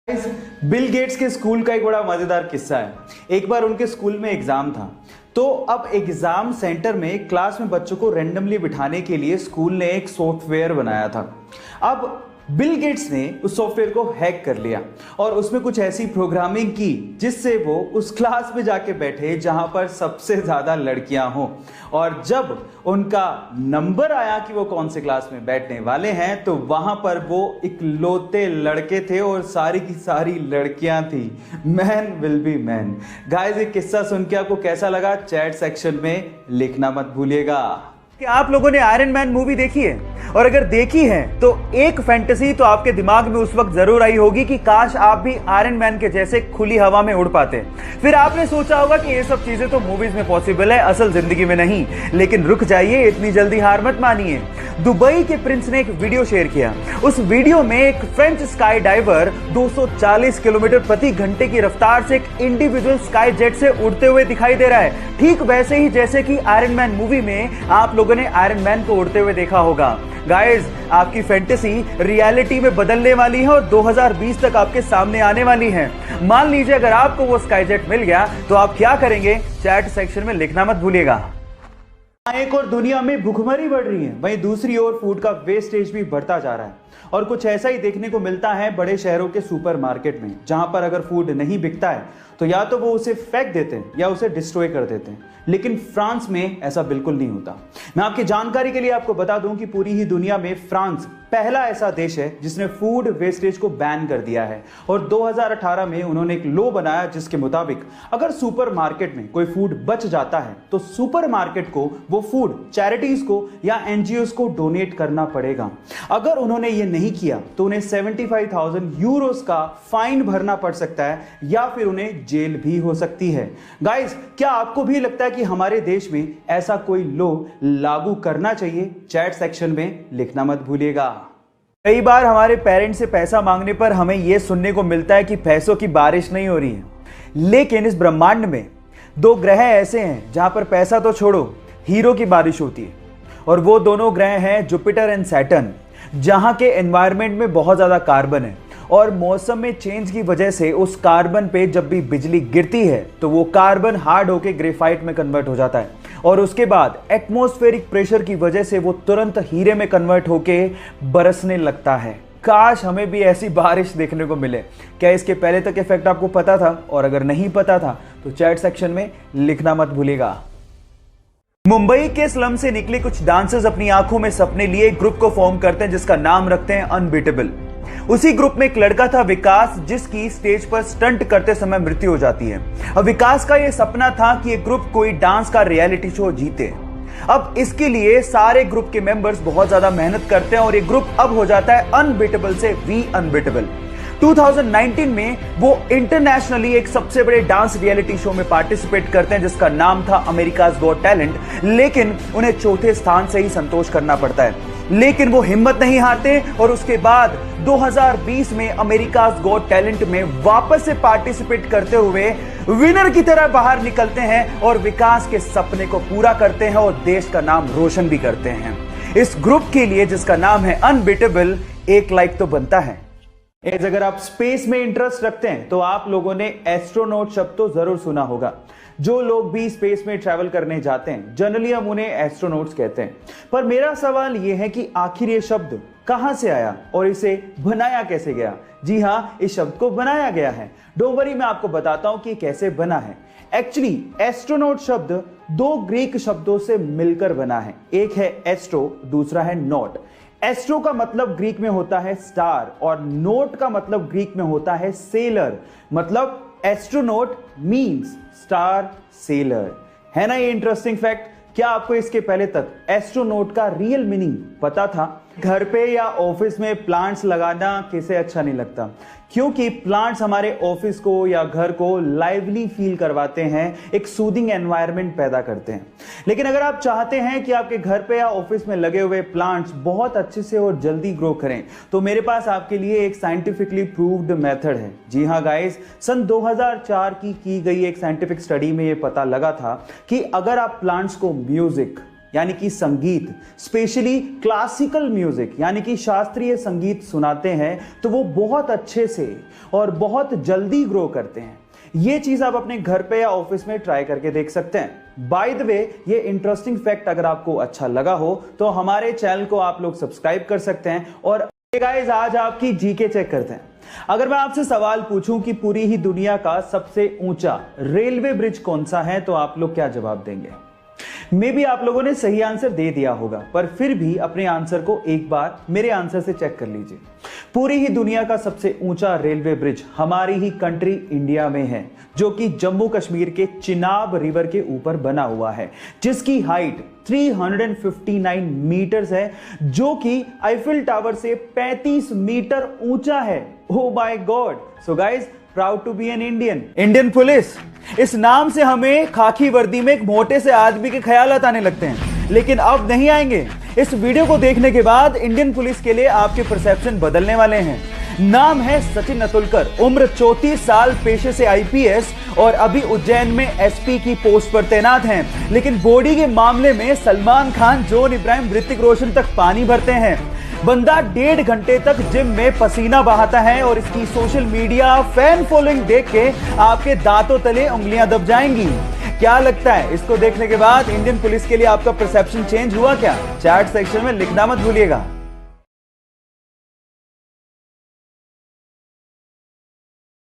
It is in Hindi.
बिल गेट्स के स्कूल का एक बड़ा मजेदार किस्सा है। एक बार उनके स्कूल में एग्जाम था, तो अब एग्जाम सेंटर में क्लास में बच्चों को रैंडमली बिठाने के लिए स्कूल ने एक सॉफ्टवेयर बनाया था। अब बिल गेट्स ने उस सॉफ्टवेयर को हैक कर लिया और उसमें कुछ ऐसी प्रोग्रामिंग की जिससे वो उस क्लास में जाके बैठे जहां पर सबसे ज्यादा लड़कियां हों, और जब उनका नंबर आया कि वो कौन से क्लास में बैठने वाले हैं तो वहां पर वो इकलौते लड़के थे और सारी की सारी लड़कियां थी। Man will be man. Guys, ये किस्सा सुन के आपको कैसा लगा चैट सेक्शन में लिखना मत भूलिएगा। कि आप लोगों ने आयरन मैन मूवी देखी है, और अगर देखी है तो एक फैंटेसी तो आपके दिमाग में उस वक्त जरूर आई होगी कि काश आप भी आयरन मैन के जैसे खुली हवा में उड़ पाते। फिर आपने सोचा होगा कि ये सब चीजें तो मूवीज में पॉसिबल है, असल जिंदगी में नहीं। लेकिन रुक जाइए, इतनी जल्दी हार मत मानिए। दुबई के प्रिंस ने एक वीडियो शेयर किया। उस वीडियो में एक फ्रेंच स्काई डाइवर 240 किलोमीटर प्रति घंटे की रफ्तार से एक इंडिविजुअल स्काई जेट से उड़ते हुए दिखाई दे रहा है, ठीक वैसे ही जैसे कि आयरन मैन मूवी में आप लोगों ने आयरन मैन को उड़ते हुए देखा होगा। गाइस, आपकी फैंटेसी रियलिटी में बदलने वाली है और 2020 तक आपके सामने आने वाली है। मान लीजिए अगर आपको वो स्काई जेट मिल गया तो आप क्या करेंगे? चैट सेक्शन में लिखना मत भूलिएगा। एक और दुनिया में भुखमरी बढ़ रही है, वहीं दूसरी ओर फूड का वेस्टेज भी बढ़ता जा रहा है। और कुछ ऐसा ही देखने को मिलता है बड़े शहरों के सुपरमार्केट में, जहां पर अगर फूड नहीं बिकता है तो या तो वो उसे फेंक देते हैं या उसे डिस्ट्रॉय कर देते हैं। लेकिन फ्रांस में ऐसा बिल्कुल नहीं होता। मैं आपकी जानकारी के लिए आपको बता दूं कि पूरी ही दुनिया में फ्रांस पहला ऐसा देश है जिसने फूड वेस्टेज को बैन कर दिया है। और 2018 में उन्होंने एक लॉ बनाया जिसके मुताबिक अगर सुपरमार्केट में कोई फूड बच जाता है तो सुपरमार्केट को वो फूड चैरिटीज को या एनजीओज को डोनेट करना पड़ेगा। अगर उन्होंने ये नहीं किया तो उन्हें 75,000 यूरोस का फाइन भरना पड़ सकता है या फिर उन्हें जेल भी हो सकती है। गाइस, क्या आपको भी लगता है कि हमारे देश में ऐसा कोई लॉ लागू करना चाहिए? चैट सेक्शन में लिखना मत भूलिएगा। कई बार हमारे पेरेंट्स से पैसा मांगने पर हमें यह सुनने को मिलता है कि पैसों की बारिश नहीं हो रही है। लेकिन इस ब्रह्मांड में दो ग्रह ऐसे हैं जहां पर पैसा तो छोड़ो, हीरो की बारिश होती है। और वो दोनों ग्रह हैं जुपिटर एंड सैटर्न, जहां के एनवायरनमेंट में बहुत ज्यादा कार्बन है। और मौसम में चेंज की वजह से उस कार्बन पे जब भी बिजली गिरती है तो वो कार्बन हार्ड होकर ग्रेफाइट में कन्वर्ट हो जाता है, और उसके बाद एटमॉस्फेरिक प्रेशर की वजह से वो तुरंत हीरे में कन्वर्ट होके बरसने लगता है। काश हमें भी ऐसी बारिश देखने को मिले। क्या इसके पहले तक इफेक्ट आपको पता था? और अगर नहीं पता था तो चैट सेक्शन में लिखना मत भूलिएगा। मुंबई के स्लम से निकले कुछ डांसर्स अपनी आंखों में सपने लिए एक ग्रुप को फॉर्म करते हैं जिसका नाम रखते हैं अनबीटेबल। उसी ग्रुप में एक लड़का था विकास, जिसकी स्टेज पर स्टंट करते समय मृत्यु हो जाती है। अब विकास का यह सपना था कि एक ग्रुप कोई डांस का रियलिटी शो जीते। अब इसके लिए सारे ग्रुप के मेंबर्स बहुत ज्यादा मेहनत करते हैं और ये ग्रुप अब हो जाता है अनबीटेबल से वी अनबीटेबल। 2019 में वो इंटरनेशनली एक सबसे बड़े डांस रियलिटी शो में पार्टिसिपेट करते हैं जिसका नाम था अमेरिकाज गॉट टैलेंट। लेकिन उन्हें चौथे स्थान से ही संतोष करना पड़ता है। लेकिन वो हिम्मत नहीं हारते और उसके बाद 2020 में अमेरिकाज गॉट टैलेंट में वापस से पार्टिसिपेट करते हुए विनर की तरह बाहर निकलते हैं और विकास के सपने को पूरा करते हैं और देश का नाम रोशन भी करते हैं। इस ग्रुप के लिए जिसका नाम है अनबीटेबल, एक लाइक तो बनता है। अगर आप स्पेस में इंटरेस्ट रखते हैं तो आप लोगों ने एस्ट्रोनॉट शब्द तो जरूर सुना होगा। जो लोग भी स्पेस में ट्रैवल करने जाते हैं जनरली हम उन्हें एस्ट्रोनॉट्स कहते हैं। पर मेरा सवाल यह है कि आखिर ये शब्द कहां से आया और इसे बनाया कैसे गया? जी हां, इस शब्द को बनाया गया है। डोंट वरी, मैं आपको बताता हूं कि कैसे बना है। एक्चुअली एस्ट्रोनॉट शब्द दो ग्रीक शब्दों से मिलकर बना है। एक है एस्ट्रो, दूसरा है नॉट। एस्ट्रो का मतलब ग्रीक में होता है स्टार और नोट का मतलब ग्रीक में होता है सेलर। मतलब एस्ट्रोनॉट मींस स्टार सेलर। है ना ये इंटरेस्टिंग फैक्ट? क्या आपको इसके पहले तक एस्ट्रोनॉट का रियल मीनिंग पता था? घर पे या ऑफिस में प्लांट्स लगाना किसे अच्छा नहीं लगता, क्योंकि प्लांट्स हमारे ऑफिस को या घर को लाइवली फील करवाते हैं, एक सूदिंग एनवायरनमेंट पैदा करते हैं। लेकिन अगर आप चाहते हैं कि आपके घर पे या ऑफिस में लगे हुए प्लांट्स बहुत अच्छे से और जल्दी ग्रो करें तो मेरे पास आपके लिए एक साइंटिफिकली प्रूव्ड मेथड है। जी हाँ गाइस, सन 2004 की गई एक साइंटिफिक स्टडी में यह पता लगा था कि अगर आप प्लांट्स को म्यूजिक, यानी कि संगीत, स्पेशली क्लासिकल म्यूजिक यानी कि शास्त्रीय संगीत सुनाते हैं तो वो बहुत अच्छे से और बहुत जल्दी ग्रो करते हैं। ये चीज आप अपने घर पे या ऑफिस में ट्राई करके देख सकते हैं। बाय द वे, ये इंटरेस्टिंग फैक्ट अगर आपको अच्छा लगा हो तो हमारे चैनल को आप लोग सब्सक्राइब कर सकते हैं। और गाइस, आज आपकी जीके चेक करते हैं। अगर मैं आपसे सवाल पूछूं कि पूरी ही दुनिया का सबसे ऊंचा रेलवे ब्रिज कौन सा है, तो आप लोग क्या जवाब देंगे? मे बी आप लोगों ने सही आंसर दे दिया होगा, पर फिर भी अपने आंसर को एक बार मेरे आंसर से चेक कर लीजिए। पूरी ही दुनिया का सबसे ऊंचा रेलवे ब्रिज हमारी ही कंट्री इंडिया में है, जो कि जम्मू कश्मीर के चिनाब रिवर के ऊपर बना हुआ है, जिसकी हाइट 359 मीटर्स है, जो कि आईफिल टावर से 35 मीटर ऊंचा है। Oh my God! So guys, proud to be an Indian. Indian police, इस नाम से हमें खाकी वर्दी में एक मोटे से आदमी के ख्यालात आने लगते हैं, लेकिन अब नहीं आएंगे। इस वीडियो को देखने के बाद इंडियन पुलिस के लिए आपके परसेप्शन बदलने वाले हैं। नाम है सचिन अतुलकर, उम्र 34 साल, पेशे से आईपीएस और अभी उज्जैन में एसपी की पोस्ट पर तैनात हैं। लेकिन बॉडी के मामले में सलमान खान, जॉन इब्राहिम, ऋतिक रोशन तक पानी भरते हैं। बंदा 1.5 घंटे तक जिम में पसीना बहाता है और इसकी सोशल मीडिया फैन फॉलोइंग देख के आपके दांतों तले उंगलियां दब जाएंगी। क्या लगता है, इसको देखने के बाद इंडियन पुलिस के लिए आपका परसेप्शन चेंज हुआ क्या? चैट सेक्शन में लिखना मत भूलिएगा।